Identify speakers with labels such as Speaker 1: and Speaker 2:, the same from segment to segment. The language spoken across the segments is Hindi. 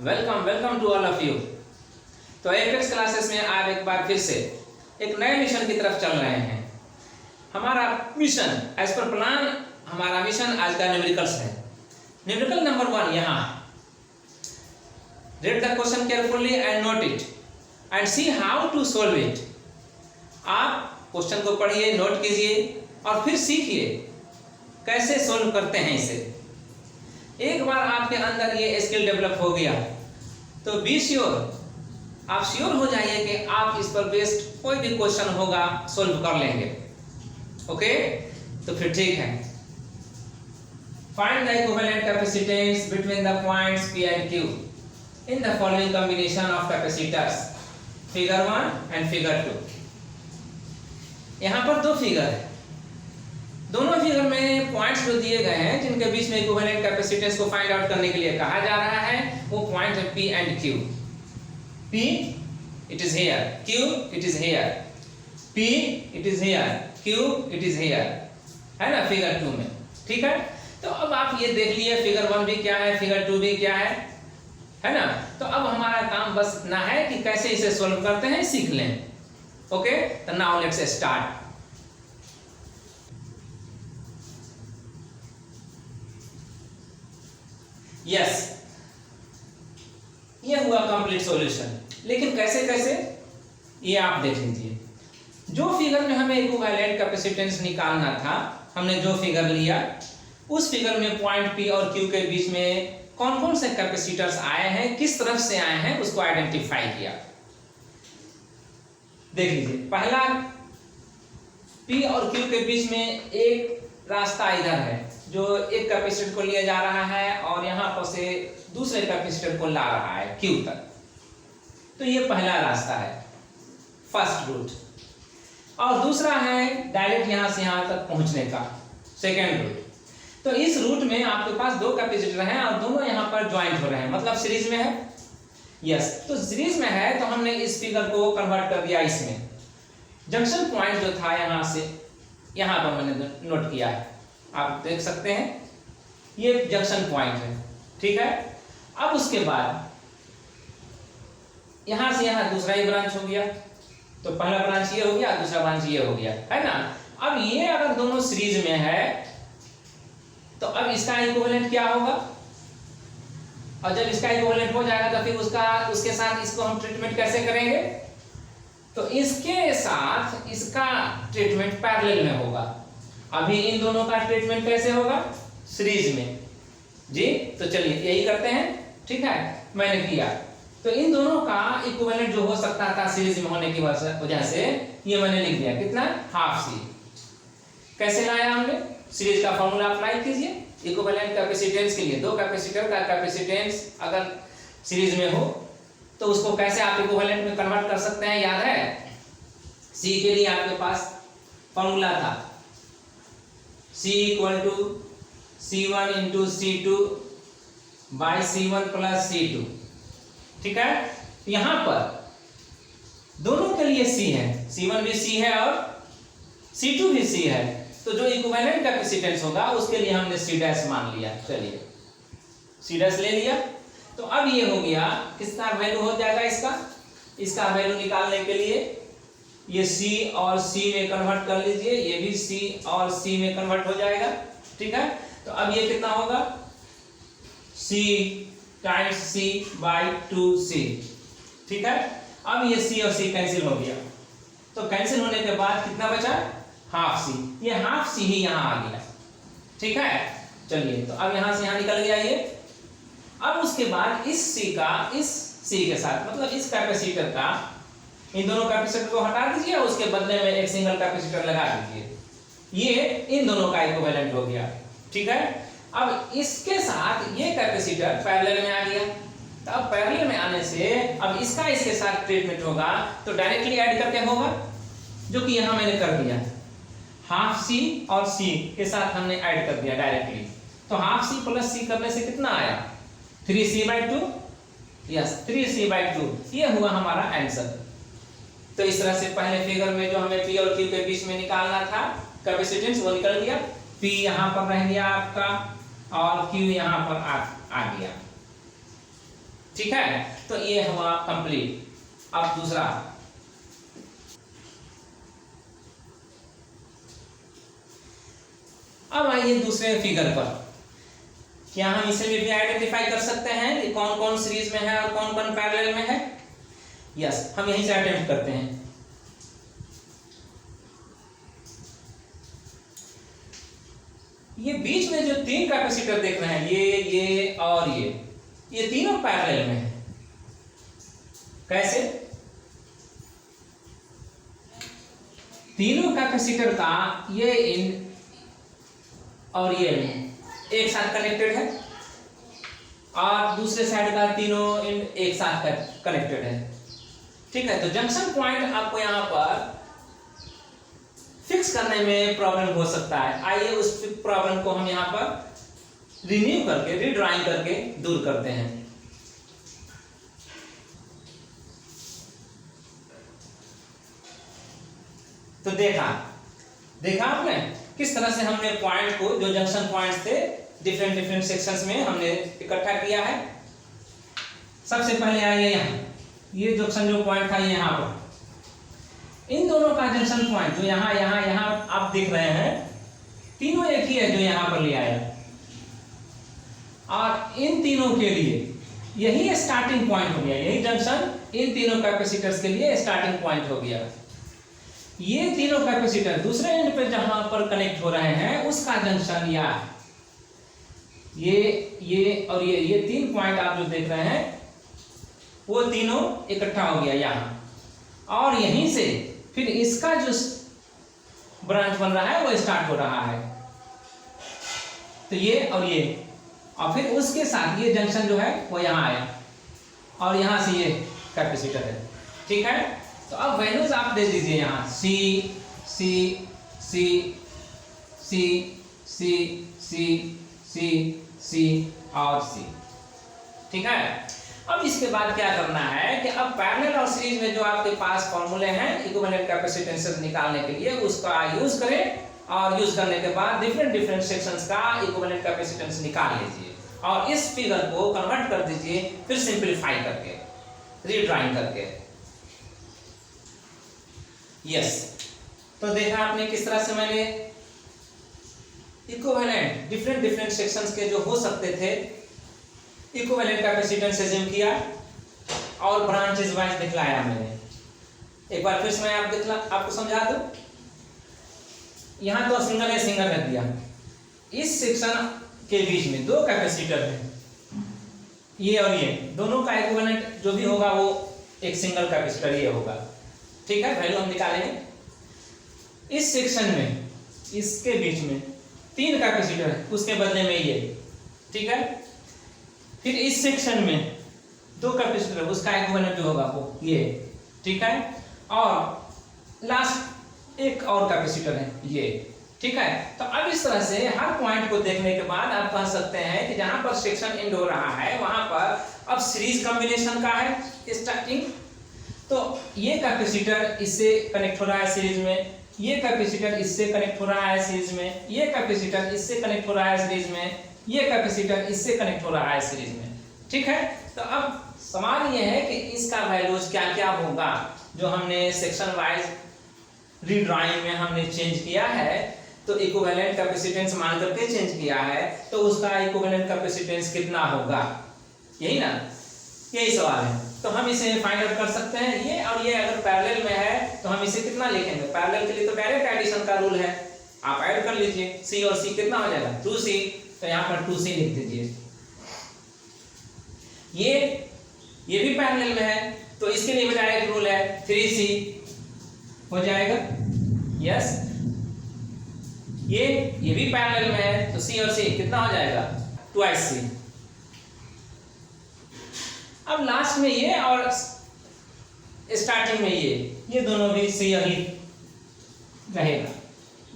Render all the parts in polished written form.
Speaker 1: Welcome to all of you. तो एपेक्स क्लासेस में आज एक बार फिर से एक नए मिशन की तरफ चल रहे हैं। हमारा मिशन एज पर प्लान, हमारा मिशन आज का न्यूमेरिकल्स है। न्यूमेरिकल नंबर 1 यहाँ। Read the question carefully and note it and see how to solve it. आप क्वेश्चन को पढ़िए, नोट कीजिए और फिर सीखिए कैसे सोल्व करते हैं इसे। एक बार आपके अंदर ये स्किल डेवलप हो गया तो बी श्योर, आप श्योर हो जाइए कि आप इस पर बेस्ड कोई भी क्वेश्चन होगा सोल्व कर लेंगे। ओके, तो फिर ठीक है। Find the equivalent capacitance between the points P and Q in the following combination of capacitors, figure 1 and figure 2। यहाँ पर दो फिगर है, दोनों फिगर में पॉइंट्स जो दिए गए हैं जिनके बीच में इक्विवेलेंट कैपेसिटेंस को फाइंड आउट करने के लिए कहा जा रहा है, वो पॉइंट है P and Q। P it is here, Q it is here, P it is here, Q it is here, है ना फिगर 2 में। ठीक है, तो अब आप ये देख लिए फिगर 1 भी क्या है, फिगर 2 भी क्या है ना। तो अब हमारा काम बस इतना है कि कैसे इसे सोल्व करते हैं सीख लें। ओके, तो नाउ लेट्स स्टार्ट। यस, ये हुआ कंप्लीट सॉल्यूशन। लेकिन कैसे ये आप देख लीजिए। जो फिगर में हमें इक्विवेलेंट कैपेसिटेंस निकालना था, हमने जो फिगर लिया उस फिगर में पॉइंट P और Q के बीच में कौन कौन से कैपेसिटर्स आए हैं, किस तरफ से आए हैं, उसको आइडेंटिफाई किया। देख लीजिए, पहला P और Q के बीच में एक रास्ता इधर है जो एक कैपेसिटर को लिया जा रहा है और यहाँ पर से दूसरे कैपेसिटर को ला रहा है Q तक। तो ये पहला रास्ता है, फर्स्ट रूट। और दूसरा है डायरेक्ट यहाँ से यहाँ तक पहुँचने का, सेकेंड रूट। तो इस रूट में आपके पास दो कैपेसिटर हैं और दोनों यहाँ पर ज्वाइंट हो रहे हैं, मतलब सीरीज में है। यस, तो सीरीज में है तो हमने इस फिगर को कन्वर्ट कर दिया इसमें। जंक्शन पॉइंट जो था यहाँ से यहाँ पर मैंने नोट किया है, आप देख सकते हैं ये जंक्शन पॉइंट है। ठीक है, अब उसके बाद यहां से यहां दूसरा ही ब्रांच हो गया, तो पहला ब्रांच ये हो गया, दूसरा ब्रांच ये हो गया, है ना। अब ये अगर दोनों सीरीज में है तो अब इसका इक्विवेलेंट क्या होगा, और जब इसका इक्विवेलेंट हो जाएगा तो फिर उसके साथ इसको हम ट्रीटमेंट कैसे करेंगे। तो इसके साथ इसका ट्रीटमेंट पैरेलल में होगा। अभी इन दोनों का ट्रीटमेंट कैसे होगा, सीरीज में जी। तो चलिए यही करते हैं। ठीक है, मैंने किया तो इन दोनों का इक्विवेलेंट जो हो सकता था सीरीज में होने की वजह से ये मैंने लिख दिया, कितना, हाफ सी। कैसे लाया हमने, सीरीज का फॉर्मूला अप्लाई कीजिए। इक्विवेलेंट कैपेसिटेंस के लिए दो कैपेसिटर का कैपेसिटेंस अगर सीरीज में हो तो उसको कैसे आप इक्विवेलेंट में कन्वर्ट कर सकते हैं, याद है। सी के लिए आपके पास फॉर्मूला था C equal to C1 into C2 by C1 plus C2। ठीक है, यहां पर दोनों के लिए C है, C1 भी C है और C2 भी C है। तो जो इक्विवेलेंट कैपेसिटेंस होगा उसके लिए हमने C डैश मान लिया। चलिए C डैश ले लिया। तो अब ये हो गया, कितना वैल्यू हो जाएगा इसका वैल्यू निकालने के लिए ये C और C में कन्वर्ट कर लीजिए, ये भी C और C में कन्वर्ट हो जाएगा। ठीक है, तो अब ये कितना होगा, C times C by 2C। ठीक है, अब ये C और C कैंसिल हो गया, तो कैंसिल होने के बाद कितना बचा, हाफ C। ये हाफ C ही यहाँ आ गया। ठीक है, चलिए तो अब यहाँ से यहाँ निकल गया ये। अब उसके बाद इस C का इस C के साथ, मतलब इस कैपेसिटर का, इन दोनों कैपेसिटर को हटा दीजिए और उसके बदले में एक सिंगल कैपेसिटर लगा दीजिए। ये इन दोनों का इक्विवेलेंट हो गया। ठीक है, अब इसके साथ ये कैपेसिटर पैरेलल में आ गया। तो अब पैरेलल में आने से अब इसका इसके साथ ट्रीटमेंट होगा तो डायरेक्टली ऐड करके होगा, जो कि यहाँ मैंने कर दिया। हाफ C और C के साथ हमने ऐड कर दिया डायरेक्टली। तो हाफ C प्लस C करने से कितना आया, 3C/2। यस, 3C/2 ये हुआ हमारा आंसर। तो इस तरह से पहले फिगर में जो हमें P और Q के बीच में निकालना था कैपेसिटेंस, वो निकल गया। P यहाँ पर रह गया आपका और Q यहाँ पर आ गया। ठीक है, तो ये हुआ कंप्लीट। अब दूसरा, अब आइए दूसरे फिगर पर। क्या हम इसे भी आइडेंटिफाई कर सकते हैं कि कौन कौन सीरीज में है और कौन कौन पैरेलल में है? यस, हम यहीं से अटेम्प्ट करते हैं। ये बीच में जो तीन कैपेसिटर देख रहे हैं, ये और ये तीनों पैरेलल में है। कैसे? तीनों कैपेसिटर का ये इन और ये एक साथ कनेक्टेड है और दूसरे साइड का तीनों इन एक साथ कनेक्टेड है। ठीक है, तो जंक्शन पॉइंट आपको यहां पर फिक्स करने में प्रॉब्लम हो सकता है। आइए उस प्रॉब्लम को हम यहां पर रिन्यू करके, रीड्राइंग करके दूर करते हैं। तो देखा आपने किस तरह से हमने पॉइंट को, जो जंक्शन पॉइंट्स थे, डिफरेंट सेक्शंस में हमने इकट्ठा किया है। सबसे पहले आइए यहाँ, ये जंक्शन जो पॉइंट था यहाँ पर, इन दोनों का जंक्शन पॉइंट जो यहाँ आप देख रहे हैं, तीनों एक ही है जो यहाँ पर ले आया, और इन तीनों के लिए यही स्टार्टिंग पॉइंट हो गया। यही जंक्शन इन तीनों कैपेसिटर्स के लिए स्टार्टिंग पॉइंट हो गया। ये तीनों कैपेसिटर दूसरे एंड पे जहां पर कनेक्ट हो रहे हैं उसका जंक्शन या ये और ये तीन पॉइंट आप जो देख रहे हैं वो तीनों इकट्ठा हो गया यहाँ, और यहीं से फिर इसका जो ब्रांच बन रहा है वो स्टार्ट हो रहा है। तो ये और फिर उसके साथ ये जंक्शन जो है वो यहाँ आया और यहाँ से ये कैपेसिटर है। ठीक है, तो अब वैल्यूज आप दे दीजिए यहाँ C C C C C C C C और C। ठीक है, अब इसके बाद क्या करना है कि अब पैरेलल और सीरीज में जो आपके पास फॉर्मूले हैं इक्विवेलेंट कैपेसिटेंसेस निकालने के लिए, उसका यूज करें, और यूज करने के बाद डिफरेंट सेक्शंस का इक्विवेलेंट कैपेसिटेंस निकाल लीजिए और इस फिगर को कन्वर्ट कर दीजिए, फिर सिंपलीफाई करके, रीड्राइंग करके। यस, तो देखा आपने किस तरह से मैंने इक्विवेलेंट डिफरेंट सेक्शंस के जो हो सकते थे इक्विवेलेंट कैपेसिटेंस एज्यूम किया और ब्रांचेस वाइज दिखलाया मैंने। एक बार फिर से मैं आपको समझा दूं। यहां तो सिंगल रख दिया। इस सेक्शन के बीच में दो कैपेसिटर हैं, ये और ये दोनों का इक्विवेलेंट जो भी होगा वो एक सिंगल कैपेसिटर ये होगा। ठीक है, वैल्यू हम निकालेंगे। इस सेक्शन में इसके बीच में तीन कैपेसिटर है, उसके बदले में ये। ठीक है, फिर इस सेक्शन में दो कैपेसिटर है, उसका इक्विवेलेंट जो होगा वो ये। ठीक है, और लास्ट एक और कैपेसिटर है ये। ठीक है, तो अब इस तरह से हर पॉइंट को देखने के बाद आप कह सकते हैं कि जहां पर सेक्शन एंड हो रहा है वहां पर अब सीरीज कॉम्बिनेशन का है स्टार्टिंग। तो ये कैपेसिटर इससे कनेक्ट हो रहा है सीरीज में, ये कैपेसिटर इससे कनेक्ट हो रहा है सीरीज में, ये कैपेसिटर इससे कनेक्ट हो रहा है सीरीज में, ये कैपेसिटर इससे कनेक्ट हो रहा है सीरीज में। ठीक है, तो अब सवाल ये है कि इसका वैल्यूज क्या क्या होगा जो हमने सेक्शन वाइज रीड्राइंग में हमने चेंज किया है। तो इक्विवेलेंट कैपेसिटेंस मान करके चेंज किया है, तो उसका इक्विवेलेंट कैपेसिटेंस कितना होगा, यही ना, यही सवाल है। तो हम इसे फाइंड आउट कर सकते हैं। ये और ये अगर पैरेलल में है तो हम इसे कितना लिखेंगे? पैरेलल के लिए तो डायरेक्ट एडिशन का रूल है, आप ऐड कर लीजिए। C और C कितना हो जाएगा? 2C, तो यहाँ पर 2C लिख दीजिए। ये भी पैरेलल में है तो इसके लिए डायरेक्ट रूल है 3C हो जाएगा। यस, ये भी पैरेलल में है तो C और C कितना हो जाएगा? 2C। अब लास्ट में ये और स्टार्टिंग में ये दोनों भी C ही रहेगा,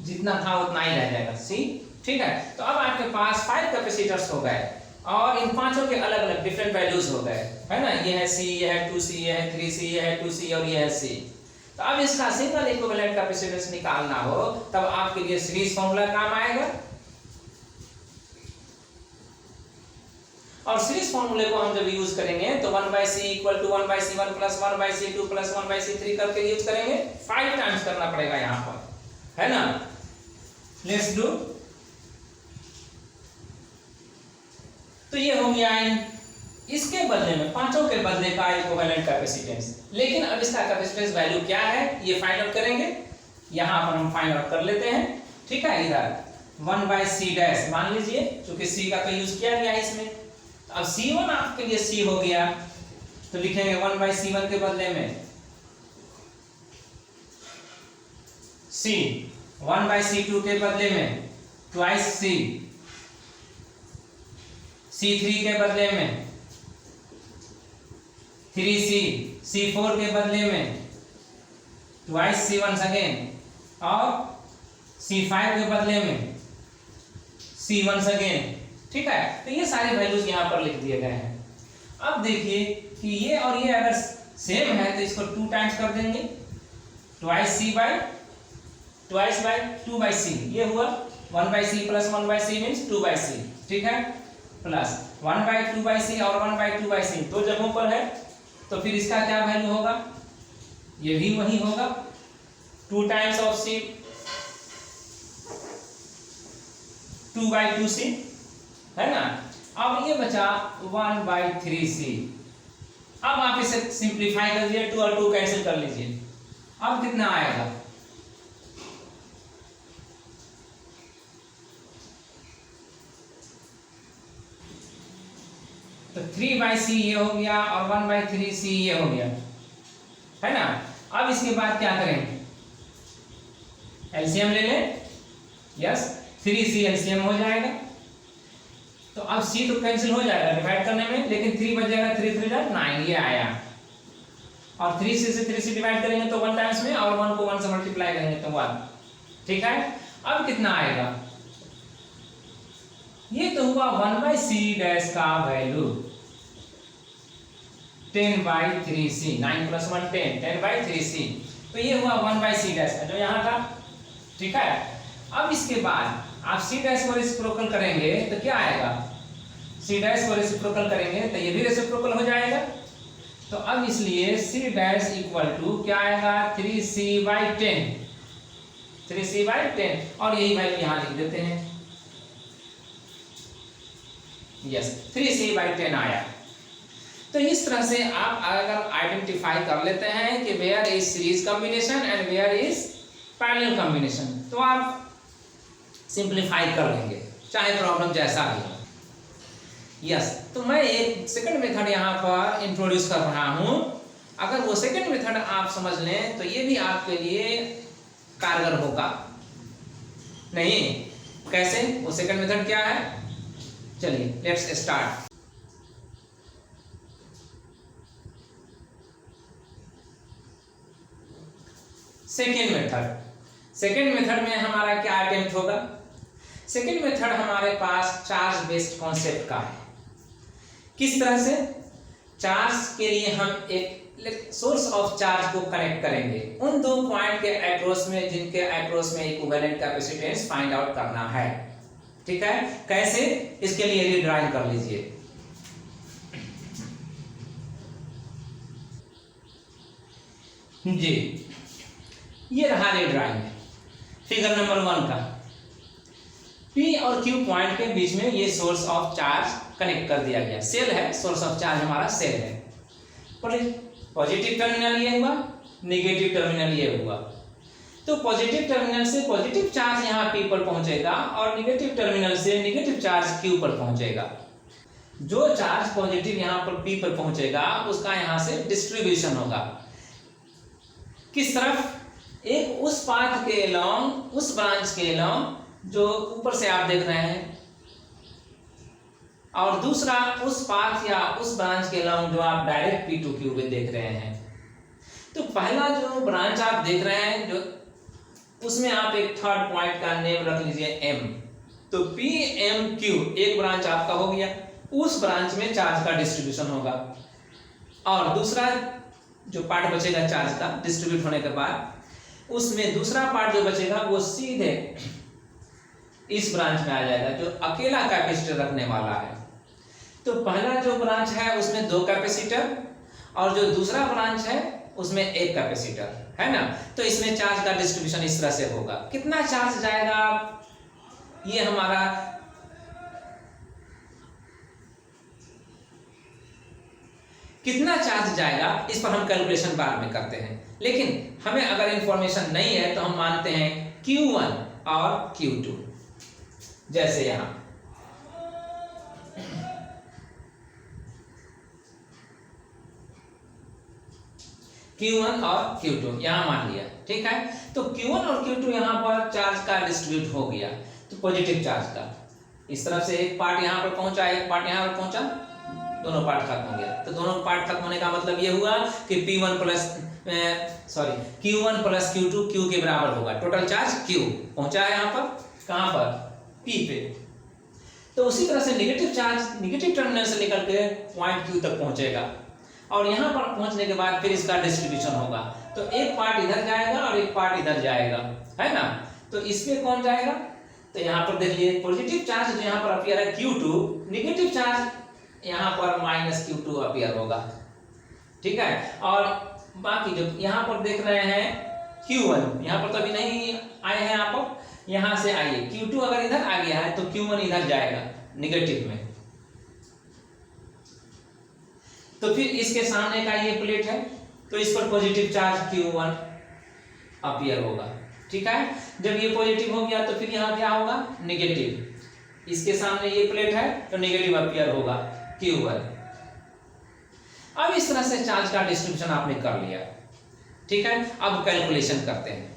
Speaker 1: जितना था उतना ही रह जाएगा C। ठीक है, तो अब आपके पास 5 कैपेसिटर्स हो गए और इन पांचों के अलग अलग डिफरेंट वैल्यूज हो गए, है ना। ये है C, ये है 2C, ये है 3C, ये है 2C और ये है C। तो अब इसका सिंगल इक्विवेलेंट कैपेसिटेंस निकालना हो तब आपके लिए सीरीज फॉर्मूला काम आएगा। और सीरीज फॉर्मूले को हम जब यूज करेंगे तो 1/c equal to 1/c1 plus 1/c2 plus 1/c3 करके यूज करेंगे। 5 टाइम्स करना पड़ेगा यहाँ पर, है ना। Let's do. तो ये हो गया इसके बदले में, पांचों के बदले का इक्विवेलेंट कैपेसिटेंस। लेकिन अब इसका कैपेसिटेंस वैल्यू क्या है ये फाइंड आउट करेंगे। यहां पर हम फाइंड आउट कर लेते हैं, ठीक है। इधर 1/c डैश मान लीजिए, क्योंकि c का तो यूज किया गया है इसमें। तो अब c1 आपके लिए c हो गया, तो लिखेंगे 1/c1 के बदले में c, 1/c2 के बदले में ट्वाइस c, c3 के बदले में 3c, c4 के बदले में ट्वाइस c वंस अगेन, और c5 के बदले में c वंस अगेन, ठीक है। तो ये सारे वैल्यूज यहाँ पर लिख दिए गए हैं। अब देखिए कि ये और ये अगर सेम है तो इसको 2 टाइम्स कर देंगे, ट्वाइस बाय 2/c, ये हुआ 1/c plus 1/c means 2/c, ठीक है, प्लस 1/2/c और 1/2/c दो जगहों पर है, तो फिर इसका क्या वैल्यू होगा, ये भी वही होगा 2 टाइम्स ऑफ c 2/2c, है ना। अब ये बचा 1/3c। अब आप इसे सिंप्लीफाई कर लीजिए, 2 और 2 कैंसिल कर लीजिए। अब कितना आएगा, तो 3/c ये हो गया और 1/3c ये हो गया, है ना। अब इसके बाद क्या करेंगे, एलसीएम ले लें। यस, 3c एलसीएम हो जाएगा, तो अब c तो कैंसिल हो जाएगा डिवाइड करने में, लेकिन 3 बच जाएगा, 3 3 9 ये आया। और 3c से 3c डिवाइड करेंगे तो 1 टाइम्स में, और 1 को 1 से मल्टीप्लाई करेंगे तो 1, ठीक है। अब कितना आएगा, ये तो हुआ 1/c डैश का वैल्यू 10/3c, 9 + 1 10, 10/3c, तो ये हुआ 1/c डैश का जो यहाँ था, ठीक है। अब इसके बाद आप c डैश को रेसिप्रोकल करेंगे तो क्या आएगा, c डैश को रेसिप्रोकल करेंगे तो ये भी रेसिप्रोकल हो जाएगा। तो अब इसलिए c डैश इक्वल टू क्या आएगा, 3c/10, 3c/10, और यही वैल्यू यहाँ लिख देते हैं। यस, 3c/10 आया। तो इस तरह से आप अगर आइडेंटिफाई कर लेते हैं कि where is series combination and where is parallel combination, तो आप सिंप्लीफाई कर लेंगे, चाहे प्रॉब्लम जैसा भी हो। यस, तो मैं एक सेकंड मेथड यहाँ पर इंट्रोड्यूस कर रहा हूँ। अगर वो सेकंड मेथड आप समझ लें तो ये भी आपके लिए कारगर होगा। नहीं, कैसे, वो सेकंड मेथड क्या है, चलिए लेट्स स्टार्ट। सेकेंड मेथड में हमारा क्या अटेम्प्ट होगा, सेकेंड मेथड हमारे पास चार्ज बेस्ड कॉन्सेप्ट का है। किस तरह से, चार्ज के लिए हम एक सोर्स ऑफ चार्ज को कनेक्ट करेंगे उन दो पॉइंट के अक्रॉस में, जिनके अक्रॉस में इक्विवेलेंट कैपेसिटेंस फाइंड आउट करना है, ठीक है। कैसे, इसके लिए रीड्राइंग कर लीजिए। जी, ये रहा रीड्राइंग फिगर नंबर 1 का। P और Q पॉइंट के बीच में ये सोर्स ऑफ चार्ज कनेक्ट कर दिया गया, सेल है, सोर्स ऑफ चार्ज हमारा सेल है। पॉजिटिव टर्मिनल ये हुआ, नेगेटिव टर्मिनल ये हुआ। तो पॉजिटिव टर्मिनल से पॉजिटिव चार्ज यहाँ P पर पहुंचेगा और नेगेटिव टर्मिनल से नेगेटिव चार्ज Q पर पहुंचेगा। जो चार्ज पॉजिटिव यहाँ पर P पर पहुंचेगा उसका यहाँ से डिस्ट्रीब्यूशन होगा। किस तरफ, एक उस पाथ के अलोंग, उस ब्रांच के अलोंग जो ऊपर से आप देख रहे हैं, और दूसरा उस पाथ या उस ब्रांच के अलोंग जो आप डायरेक्ट P to Q में देख रहे हैं। तो पहला जो ब्रांच आप देख रहे हैं, जो उसमें आप एक थर्ड पॉइंट का नेम रख लीजिए M। तो PMQ एक ब्रांच आपका हो गया, उस ब्रांच में चार्ज का डिस्ट्रीब्यूशन होगा। और दूसरा जो पार्ट बचेगा चार्ज का डिस्ट्रीब्यूट होने के बाद, उसमें दूसरा पार्ट जो बचेगा वो सीधे इस ब्रांच में आ जाएगा, जो अकेला कैपेसिटर रखने वाला है। तो पहला जो ब्रांच है उसमें 2 कैपेसिटर और जो दूसरा ब्रांच है उसमें 1 कैपेसिटर है ना। तो इसमें चार्ज का डिस्ट्रीब्यूशन इस तरह से होगा। कितना चार्ज जाएगा, ये हमारा कितना चार्ज जाएगा इस पर हम कैलकुलेशन बाद में करते हैं, लेकिन हमें अगर इंफॉर्मेशन नहीं है तो हम मानते हैं Q1 और Q2। जैसे यहां Q1 और Q2 यहां मान लिया, ठीक है। तो Q1 और Q2 यहां पर चार्ज का डिस्ट्रीब्यूट हो गया, तो पॉजिटिव चार्ज का इस तरफ से एक पार्ट यहां पर पहुंचा, एक पार्ट यहां पर पहुंचा, दोनों पार्ट खत्म हो गया। तो दोनों पार्ट खत्म होने का मतलब ये हुआ कि Q1 प्लस Q2 Q के बराबर होगा। टोटल चार्ज Q पहुंचा है यहाँ पर, कहाँ पर, P पे। तो उसी तरह से नेगेटिव चार्ज नेगेटिव टर्मिनल से निकल के पॉइंट Q तक पहुंचेगा और यहाँ पर पहुंचने के बाद फिर इसका डिस्ट्रीब्यूशन होगा। तो एक पार्ट इधर जाएगा और एक पार्ट इधर जाएगा, है ना। तो इसमें कौन जाएगा, तो यहाँ पर देख लीजिए पॉजिटिव चार्ज जो यहाँ पर अपीयर है Q2, नेगेटिव चार्ज यहाँ पर -Q2 अपीयर होगा, ठीक है। और बाकी जो यहाँ पर देख रहे हैं Q1, यहाँ पर तो अभी नहीं आए हैं आप, यहाँ से आइए। Q2 अगर इधर आ गया है तो Q1 इधर जाएगा नेगेटिव में, तो फिर इसके सामने का ये प्लेट है तो इस पर पॉजिटिव चार्ज Q1 अपीयर होगा, ठीक है। जब ये पॉजिटिव हो गया तो फिर यहाँ क्या होगा, नेगेटिव। इसके सामने ये प्लेट है तो नेगेटिव अपीयर होगा Q1। अब इस तरह से चार्ज का डिस्ट्रीब्यूशन आपने कर लिया, ठीक है। अब कैलकुलेशन करते हैं।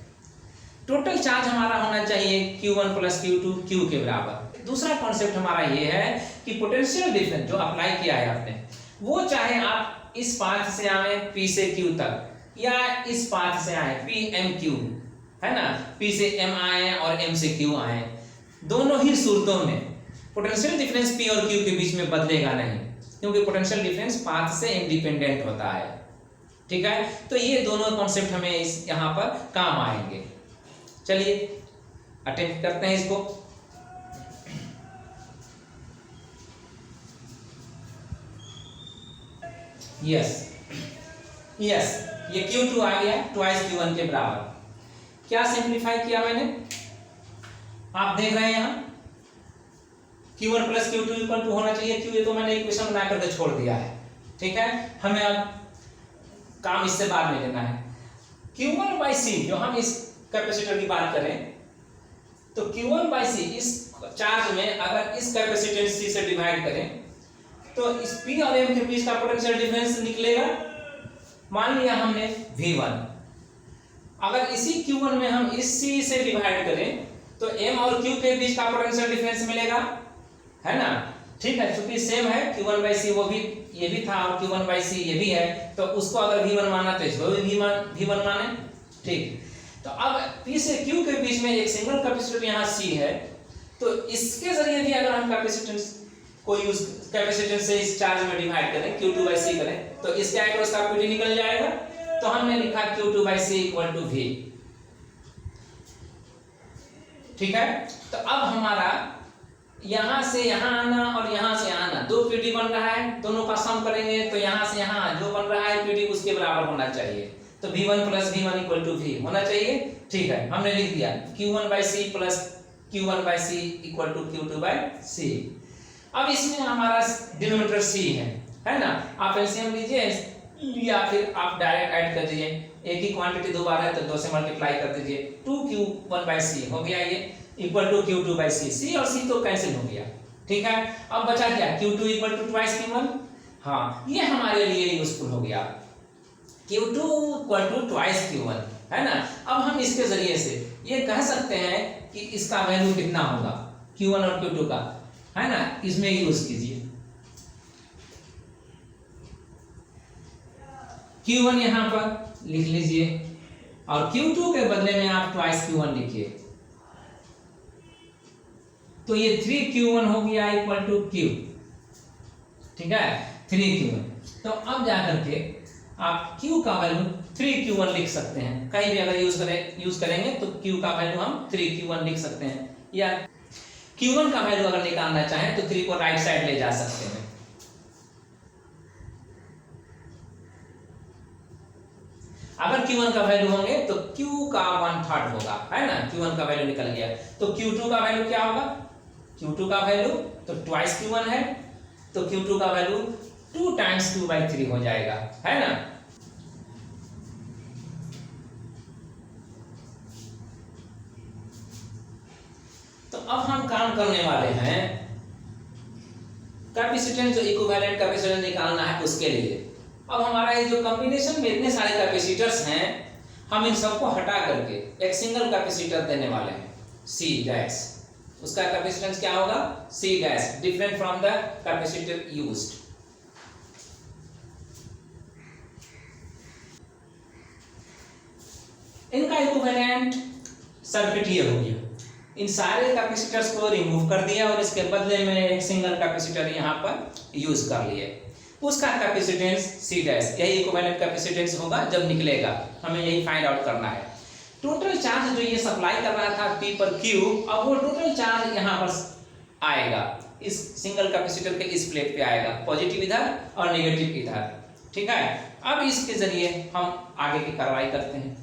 Speaker 1: टोटल चार्ज हमारा होना चाहिए Q1 प्लस Q2 Q के बराबर। दूसरा कॉन्सेप्ट हमारा ये है कि पोटेंशियल डिफरेंस जो अप्लाई किया है आपने, वो चाहे आप इस पाथ से आए P से Q तक या इस पाथ से आए P M Q, है ना, P से M आए और M से Q आए, दोनों ही सूरतों में पोटेंशियल डिफरेंस P और Q के बीच में बदलेगा नहीं, क्योंकि पोटेंशियल डिफरेंस पाथ से इंडिपेंडेंट होता है, ठीक है। तो ये दोनों कॉन्सेप्ट हमें इस यहाँ पर काम आएंगे। चलिए अटेम्प्ट करते हैं इसको। यस यस, ये Q2 आ गया ट्वाइस Q1 के बराबर। क्या सिंप्लीफाई किया मैंने, आप देख रहे हैं यहाँ Q1 plus Q2 equal to होना चाहिए Q, ये तो मैंने इक्वेशन बना करके छोड़ दिया है, ठीक है। हमें अब काम इससे बाद में लेना है। Q1 बाई C, जो हम इस कैपेसिटर की बात करें तो Q1 बाई C इस चार्ज में अगर इस कैपेसिटेंस C से डिवाइड करें तो इस P और M के बीच का पोटेंशियल डिफरेंस निकलेगा। मान लिया हमने V1, अगर इसी Q1 में हम इस C से डिवाइड करें तो M और Q के बीच का पोटेंशियल डिफरेंस मिलेगा, है ना, ठीक है। क्योंकि सेम है Q1 बाई C, वो भी ये भी था और Q1 बाई C ये भी है, तो उसको अगर V1 माना तो इसको भी V1 माने, ठीक। तो अब P से Q के बीच में एक सिंगल कैपेसिटर यहाँ C है, तो इसके जरिए भी अगर हम कैपेसिटेंस को यूज कैपेसिटेंस से इस चार्ज में डिवाइड करें Q2 बाई C करें तो इसके अक्रॉस का PD निकल जाएगा। तो हमने लिखा Q2 by C equal to V, ठीक है। तो अब हमारा यहां से यहां आना और यहां से आना, दो PD बन रहा है, दोनों का सम करेंगे तो यहां से यहां जो बन रहा है PD उसके बराबर होना चाहिए। तो V1 plus V1 equal to V होना चाहिए, ठीक है। हमने लिख दिया Q1 by C plus Q1 by C equal to Q2 by C। अब इसमें हमारा डिनोमिनेटर C है ना, आप एलसीएम लीजिए या फिर आप डायरेक्ट ऐड कर दीजिए, एक ही क्वांटिटी दो बार है तो 2 से मल्टीप्लाई कर दीजिए, 2Q1 बाई C हो गया ये equal to Q2 by C। C और C तो कैंसिल हो गया, ठीक है। अब बचा क्या, Q2 equal to twice Q1, हाँ ये हमारे लिए यूजफुल हो गया, Q2 equal to twice Q1, है ना। अब हम इसके जरिए से ये कह सकते हैं कि इसका वैल्यू कितना होगा Q1 और Q2 का, है ना, इसमें यूज कीजिए। Q1 यहां पर लिख लीजिए और Q2 के बदले में आप ट्वाइस Q1 लिखिए, तो ये 3Q1 हो गया इक्वल टू Q, ठीक है, 3Q1। तो अब जाकर के आप Q का वैल्यू 3Q1 लिख सकते हैं, कहीं भी अगर यूज करेंगे तो Q का वैल्यू हम 3Q1 लिख सकते हैं, या Q1 का वैल्यू अगर निकालना चाहें तो 3 को राइट साइड ले जा सकते हैं, अगर Q1 का वैल्यू होंगे तो Q का 1/3 होगा, है ना। Q1 का वैल्यू निकल गया, तो Q2 का वैल्यू क्या होगा? Q2 का वैल्यू तो ट्वाइस Q1 है, तो Q2 का वैल्यू 2 टाइम्स 2/3 हो जाएगा, है ना। तो अब हम काम करने वाले हैं कैपेसिटेंस, जो इक्विवेलेंट कैपेसिटेंस निकालना है उसके लिए। अब हमारा ये जो कॉम्बिनेशन में इतने सारे कैपेसिटर्स हैं, हम इन सबको हटा करके एक सिंगल कैपेसिटर देने वाले हैं, C डैश। उसका कैपेसिटेंस क्या होगा? C dash, different from the capacitor used. इनका इक्विवेलेंट सर्किट ये हो गया। इन सारे कैपेसिटर्स को रिमूव कर दिया और इसके बदले में एक सिंगल कैपेसिटर यहाँ पर यूज कर लिए। उसका कैपेसिटेंस C डैश, यही इक्विवेलेंट कैपेसिटेंस होगा जब निकलेगा, हमें यही फाइंड आउट करना है। टोटल चार्ज जो ये सप्लाई कर रहा था P पर Q, अब वो टोटल चार्ज यहाँ पर आएगा, इस सिंगल कैपेसिटर के इस प्लेट पे आएगा, पॉजिटिव इधर और नेगेटिव इधर, ठीक है। अब इसके जरिए हम आगे की कार्रवाई करते हैं।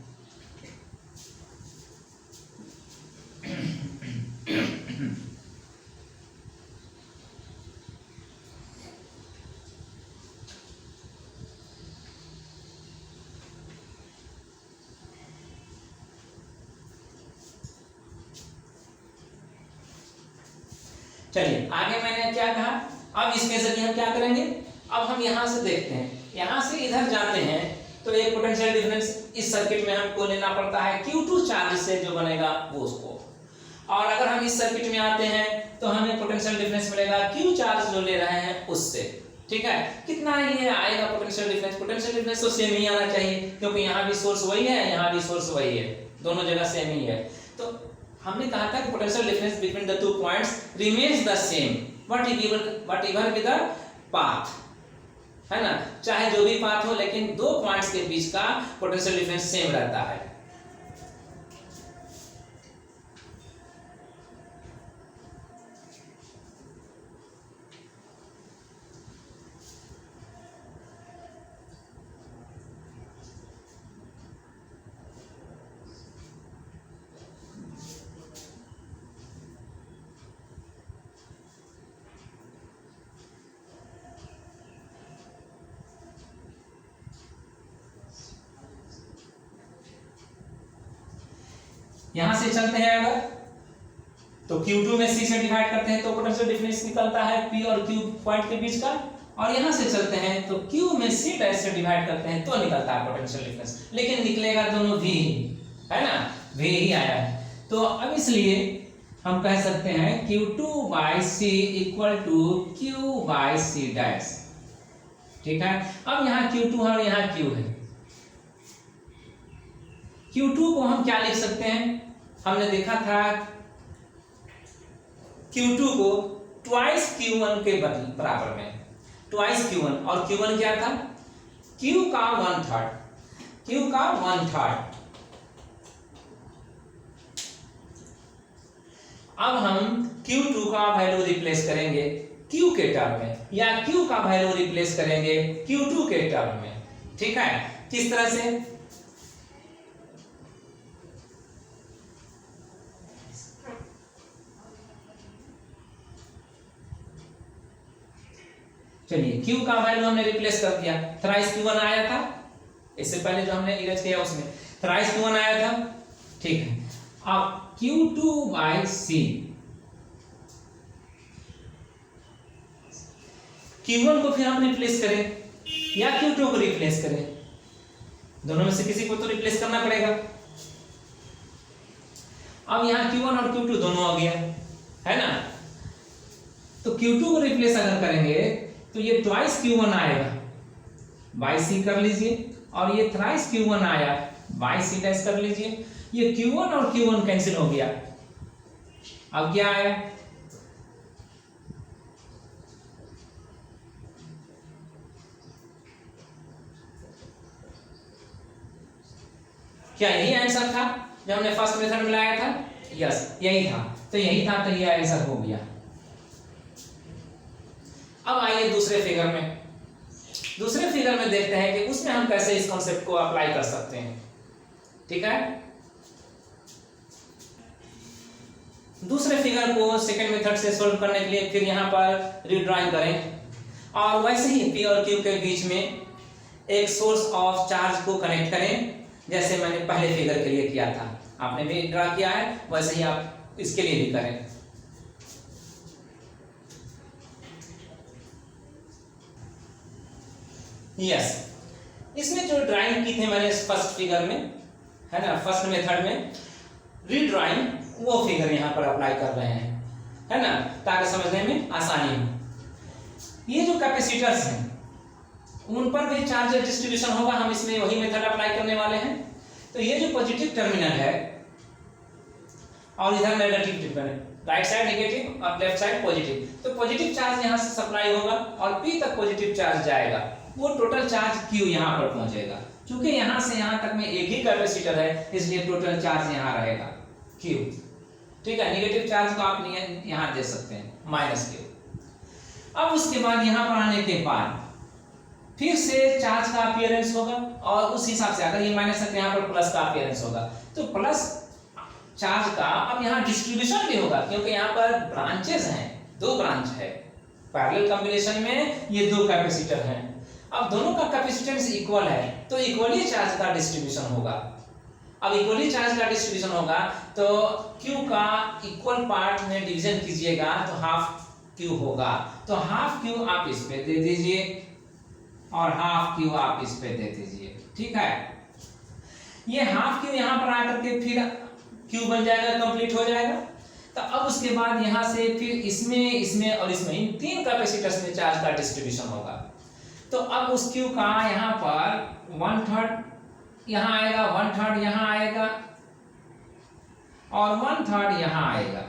Speaker 1: चलिए आगे मैंने क्या कहा, अब इसके जरिए हम क्या करेंगे, अब हम यहां से देखते हैं, यहां से इधर जाते हैं तो एक पोटेंशियल डिफरेंस इस सर्किट में हमको लेना पड़ता है Q2 चार्ज से जो बनेगा वो उसको, और अगर हम इस सर्किट में आते हैं तो हमें पोटेंशियल डिफरेंस मिलेगा Q चार्ज जो ले रहे हैं उससे, ठीक है। कितना ये आएगा पोटेंशियल डिफरेंस? पोटेंशियल डिफरेंस तो सेम ही आना चाहिए, क्योंकि यहाँ भी सोर्स वही है, यहाँ भी सोर्स वही है, दोनों जगह सेम ही है। तो हमने कहा था कि potential difference between the two points remains the same what ever with the path, है ना। चाहे जो भी पाथ हो, लेकिन दो पॉइंट्स के बीच का पोटेंशियल डिफरेंस सेम रहता है। यहां से चलते हैं अगर, तो Q2 में C से डिवाइड करते हैं तो पोटेंशियल डिफरेंस निकलता है P और Q पॉइंट के बीच का, और यहां से चलते हैं तो Q में C डैश से डिवाइड करते हैं तो निकलता है पोटेंशियल डिफरेंस, लेकिन निकलेगा दोनों V, है ना, V ही आया है। तो अब इसलिए हम कह सकते हैं Q2 by C equal to Q by C dash, ठीक है। अब यहाँ Q2 है और यहाँ Q है, Q2 को हम क्या लिख सकते हैं, हमने देखा था Q2 को ट्वाइस Q1 के बराबर में, ट्वाइस Q1, और Q1 क्या था? Q का 1/3, Q का 1/3। अब हम Q2 का वैल्यू रिप्लेस करेंगे Q के टर्म में, या Q का वैल्यू रिप्लेस करेंगे Q2 के टर्म में, ठीक है। किस तरह से? चलिए Q का वैल्यू हमने रिप्लेस कर दिया, थ्राइस Q1 आया था, इससे पहले जो हमने इरेज किया उसमें थ्राइस Q1 आया था, ठीक है। अब Q2 by C, Q1 को फिर हम रिप्लेस करें या Q2 को रिप्लेस करें, दोनों में से किसी को तो रिप्लेस करना पड़ेगा। अब यहाँ Q1 और Q2 दोनों आ गया, है ना। तो Q2 को रिप्लेस अगर करेंगे तो ये ट्वाइस Q1 आएगा, बाई C कर लीजिए, और ये थ्राइस Q1 आया, बाई C डैश कर लीजिए। ये Q1 और Q1 कैंसिल हो गया, अब क्या आया? क्या यही आंसर था जो हमने फर्स्ट मेथड में लाया था? यस, यही था। तो यही था, तो ये आंसर हो गया। अब आइए दूसरे फिगर में। दूसरे फिगर में देखते हैं कि उसमें हम कैसे इस कॉन्सेप्ट को अप्लाई कर सकते हैं। ठीक है, दूसरे फिगर को सेकंड मेथड से सोल्व करने के लिए फिर यहाँ पर रीड्राइंग करें और वैसे ही पी और क्यू के बीच में एक सोर्स ऑफ चार्ज को कनेक्ट करें, जैसे मैंने पहले फिगर के लिए किया था। आपने भी ड्रा किया है, वैसे ही आप इसके लिए भी करें। यस, इसमें जो ड्राइंग की थी मैंने फर्स्ट फिगर में, है ना, फर्स्ट मेथड में रीड्राइंग, वो फिगर यहाँ पर अप्लाई कर रहे हैं, है ना, ताकि समझने में आसानी हो। ये जो कैपेसिटर्स हैं उन पर भी चार्ज डिस्ट्रीब्यूशन होगा, हम इसमें वही मेथड अप्लाई करने वाले हैं। तो ये जो पॉजिटिव टर्मिनल है और इधर negative terminal, right side negative और लेफ्ट साइड पॉजिटिव, तो पॉजिटिव चार्ज यहाँ से सप्लाई होगा और P तक पॉजिटिव चार्ज जाएगा, वो टोटल चार्ज Q यहाँ पर पहुंचेगा। क्योंकि यहाँ से यहाँ तक में एक ही कैपेसिटर है, इसलिए टोटल चार्ज यहाँ रहेगा Q। ठीक है, नेगेटिव चार्ज को आप यहाँ दे सकते हैं -Q। अब उसके बाद यहाँ पर आने के बाद फिर से चार्ज का अपीयरेंस होगा और उस हिसाब से अगर ये माइनस है तो यहाँ पर प्लस का अपीयरेंस होगा, तो प्लस चार्ज का अब यहाँ डिस्ट्रीब्यूशन भी होगा, क्योंकि यहाँ पर ब्रांचेस हैं, 2 ब्रांच है पैरेलल कॉम्बिनेशन में, ये 2 कैपेसिटर हैं। अब दोनों का कैपेसिटेंस इक्वल है तो इक्वली चार्ज का डिस्ट्रीब्यूशन होगा। अब इक्वली चार्ज का डिस्ट्रीब्यूशन होगा तो Q का इक्वल पार्ट में डिवीजन कीजिएगा तो हाफ Q होगा, तो हाफ Q आप इस पे दे दीजिए और हाफ Q आप इस पे दे दीजिए। ठीक है, ये हाफ Q यहाँ पर आकर के फिर Q बन जाएगा, कंप्लीट हो जाएगा। तो अब उसके बाद यहाँ से फिर इसमें और इसमें, इन 3 कैपेसिटर्स में चार्ज का डिस्ट्रीब्यूशन होगा। तो अब उस Q का यहाँ पर 1/3 यहाँ आएगा, 1/3 यहाँ आएगा और 1/3 यहाँ आएगा।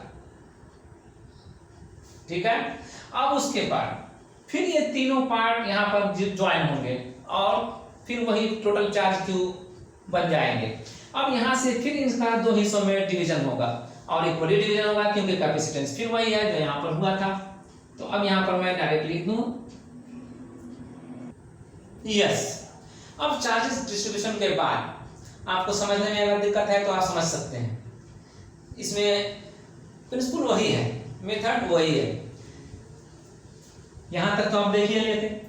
Speaker 1: ठीक है, अब उसके बाद फिर ये तीनों पार्ट यहाँ पर ज्वाइन होंगे और फिर वही टोटल चार्ज Q बन जाएंगे। अब यहाँ से फिर इनका 2 हिस्सों में डिवीजन होगा और इक्वली डिवीजन होगा, क्योंकि कैपेसिटेंस फिर वही है जो यहाँ पर हुआ था। तो अब यहाँ पर मैं डायरेक्ट लिख दूं यस। अब चार्जेस डिस्ट्रीब्यूशन के बाद आपको समझने में अगर दिक्कत है तो आप समझ सकते हैं, इसमें प्रिंसिपल वही है, मेथड वही है। यहां तक तो आप देख ही लेते,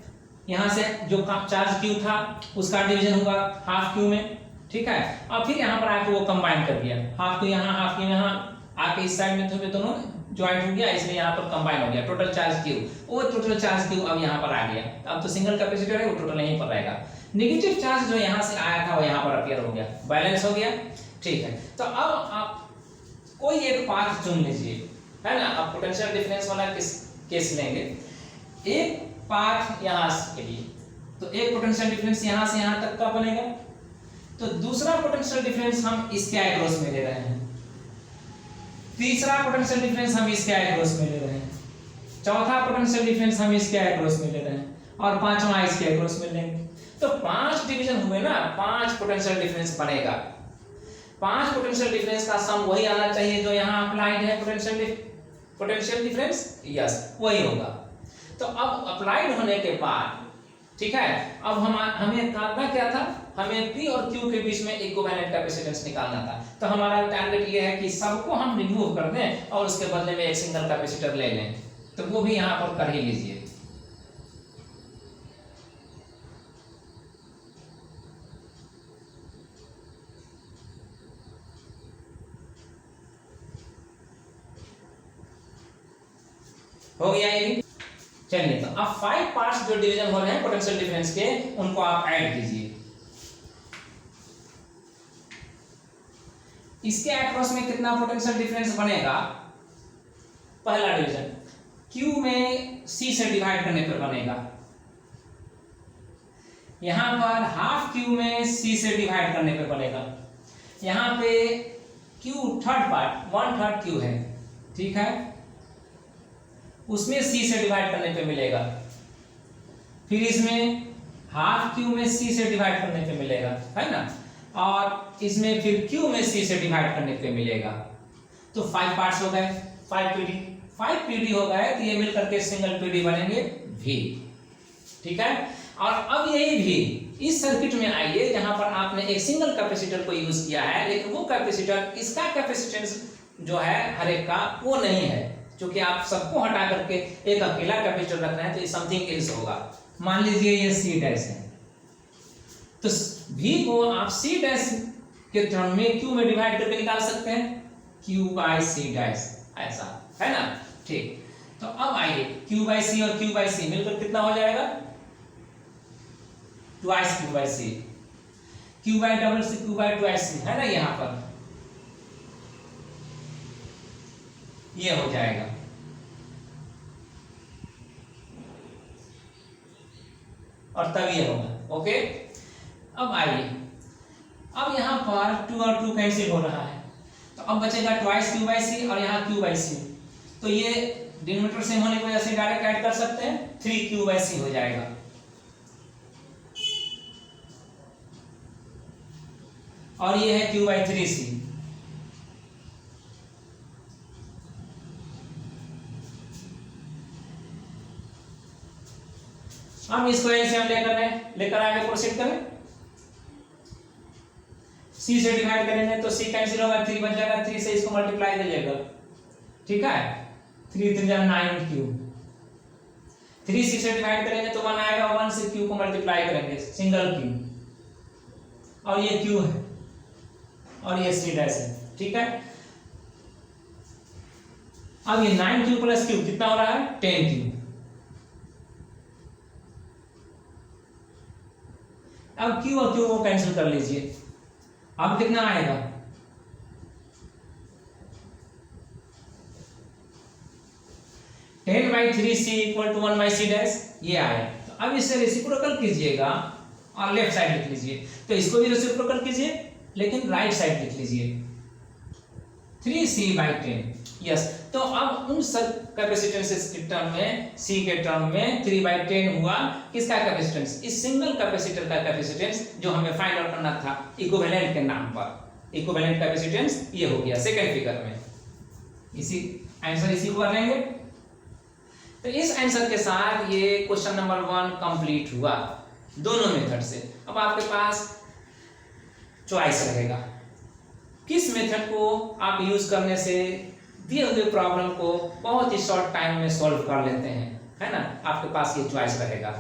Speaker 1: यहां से जो चार्ज Q था उसका डिवीजन हुआ हाफ Q में। ठीक है, अब फिर यहाँ पर आके वो कंबाइन कर दिया, हाफ Q यहाँ, हाफ Q यहाँ आके इस साइड में तो दोनों ज्वाइंट हो गया, इसलिए यहाँ पर कंबाइन हो गया, टोटल चार्ज Q, वो टोटल चार्ज Q अब यहाँ पर आ गया। अब तो सिंगल कैपेसिटर है, वो टोटल यहीं पर रहेगा। नेगेटिव चार्ज जो यहाँ से आया था वो यहाँ पर अपीयर हो गया, बैलेंस हो गया। ठीक है, तो अब आप कोई एक पाथ चुन लीजिए, है ना। आप पोटेंशियल डिफरेंस वाला केस लेंगे, एक पाथ यहाँ के लिए, तो एक पोटेंशियल डिफरेंस यहाँ से यहाँ तक का बनेगा, तो दूसरा पोटेंशियल डिफरेंस हम इसके अक्रॉस में ले रहे हैं, तीसरा पोटेंशियल डिफरेंस हम इसके अक्रॉस में ले रहे हैं, चौथा पोटेंशियल डिफरेंस हम इसके अक्रॉस में ले रहे हैं और पांचवा इसके अक्रॉस में लेंगे। तो 5 डिवीजन हुए ना, 5 पोटेंशियल डिफरेंस बनेगा। 5 पोटेंशियल डिफरेंस का सम वही आना चाहिए जो यहाँ अप्लाइड है, पोटेंशियल डिफरेंस यस वही होगा। तो अब अप्लाइड होने के बाद ठीक है, अब हमें करना क्या था, हमें P और Q के बीच में इक्विवेलेंट कैपेसिटेंस निकालना था। तो हमारा टारगेट ये है कि सबको हम रिमूव कर दें और उसके बदले में एक सिंगल कैपेसिटर ले लें, तो वो भी यहाँ पर कर ही लीजिए। हो गया ये भी। चलिए, तो अब 5 पार्ट्स जो डिवीजन हो रहे हैं पोटेंशियल डिफरेंस के, उनको आप ऐड कीजिए। इसके अक्रॉस में कितना पोटेंशियल डिफरेंस बनेगा, पहला डिवीजन Q में C से डिवाइड करने पर बनेगा, यहां पर हाफ Q में C से डिवाइड करने पर बनेगा, यहां पे Q थर्ड पार्ट 1/3 Q है, ठीक है, उसमें C से डिवाइड करने पे मिलेगा, फिर इसमें हाफ Q में C से डिवाइड करने पे मिलेगा, है ना, और इसमें फिर Q में C से डिवाइड करने पे मिलेगा। तो 5 पार्ट्स हो गए, 5 PD हो गए, तो ये मिलकर के सिंगल PD बनेंगे V। ठीक है, और अब यही भी इस सर्किट में आइए जहां पर आपने एक सिंगल कैपेसिटर को यूज किया है, लेकिन वो कैपेसिटर इसका कैपेसिटेंस जो है हर एक का वो नहीं है, क्योंकि आप सबको हटा करके एक अकेला कैपेसिटर रख रहे हैं, तो ये समथिंग एल्स होगा। मान लीजिए ये सी डैश है, तो V को आप सी डैश के टर्म में Q में डिवाइड करके निकाल सकते हैं, Q बाय सी डैश, ऐसा है ना। ठीक, तो अब आइए Q बाय सी और Q बाय सी मिलकर कितना हो जाएगा, twice Q by C, Q by double C, Q by twice C, है ना। यहां पर ये हो जाएगा, और तब ये होगा। ओके, अब आइए, अब यहां पर 2 और 2 कैंसिल हो रहा है, तो अब बचेगा ट्वाइस Q बाय सी और यहाँ Q बाय सी, तो ये डिनोमिनेटर सेम होने की वजह से डायरेक्ट ऐड कर सकते हैं, 3Q बाय सी हो जाएगा। और ये है Q बाय 3C, हम इसको एलसीएम लेकर आगे प्रोसीड करें। C से डिवाइड करेंगे तो C कैंसिल होगा, 3 बच जाएगा, 3 से इसको मल्टीप्लाई कर जाएगा, ठीक है, 3 3 9Q, 3C से डिवाइड करेंगे तो 1 आएगा, 1 से Q को मल्टीप्लाई करेंगे, सिंगल Q, और ये Q है और ये C डैश है, ठीक है। अब ये 9Q प्लस Q कितना हो रहा है, 10Q। अब Q और Q को कैंसिल कर लीजिए, अब कितना आएगा, ten by 3C equal to 1 by C dash, ये आया। तो अब इसे रेसिप्रोकल कीजिएगा और लेफ्ट साइड लिख लीजिए, तो इसको भी रेसिप्रोकल कीजिए लेकिन राइट साइड लिख लीजिए, 3C बाई 10, यस। तो अब उन सब कैपेसिटेंसेस के टर्म में, C के टर्म में 3/10 हुआ किसका कैपेसिटेंस, इस सिंगल कैपेसिटर का कैपेसिटेंस जो हमें फाइंड आउट करना था इक्विवेलेंट के नाम पर। इक्विवेलेंट कैपेसिटेंस ये हो गया सेकंड फिगर में, इसी आंसर इसी को कर लेंगे। तो इस आंसर के साथ ये क्वेश्चन नंबर 1 कंप्लीट हुआ दोनों मेथड से। अब आपके पास चॉइस रहेगा किस मेथड को आप यूज करने से दिए हुए प्रॉब्लम को बहुत ही शॉर्ट टाइम में सॉल्व कर लेते हैं, है ना। आपके पास ये चॉइस रहेगा।